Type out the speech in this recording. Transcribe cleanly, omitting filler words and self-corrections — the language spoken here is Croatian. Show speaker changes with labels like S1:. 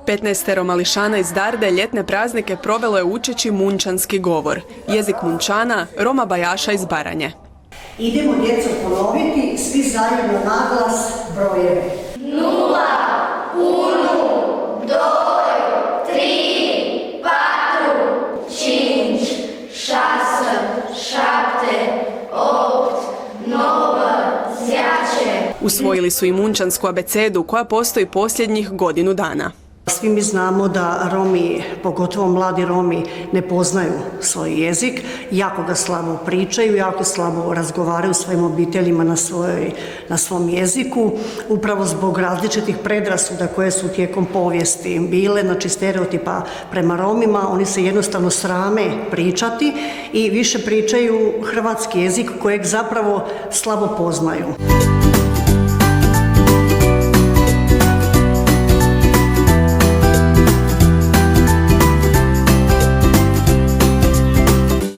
S1: 15 mališana iz Darde ljetne praznike provelo je učeći munčanski govor, jezik Munčana, Roma Bajaša iz Baranje.
S2: Idemo, djeco, ponoviti svi zajedno naglas brojeve.
S3: 0, 1, 2, 3, 4, 5, 6, 7, 8, 9, 10.
S1: Usvojili su i munčansku abecedu koja postoji posljednjih godinu dana.
S2: Svi mi znamo da Romi, pogotovo mladi Romi, ne poznaju svoj jezik, jako ga slabo pričaju, jako slabo razgovaraju svojim obiteljima na svom jeziku, upravo zbog različitih predrasuda koje su tijekom povijesti bile, znači stereotipa prema Romima, oni se jednostavno srame pričati i više pričaju hrvatski jezik kojeg zapravo slabo poznaju.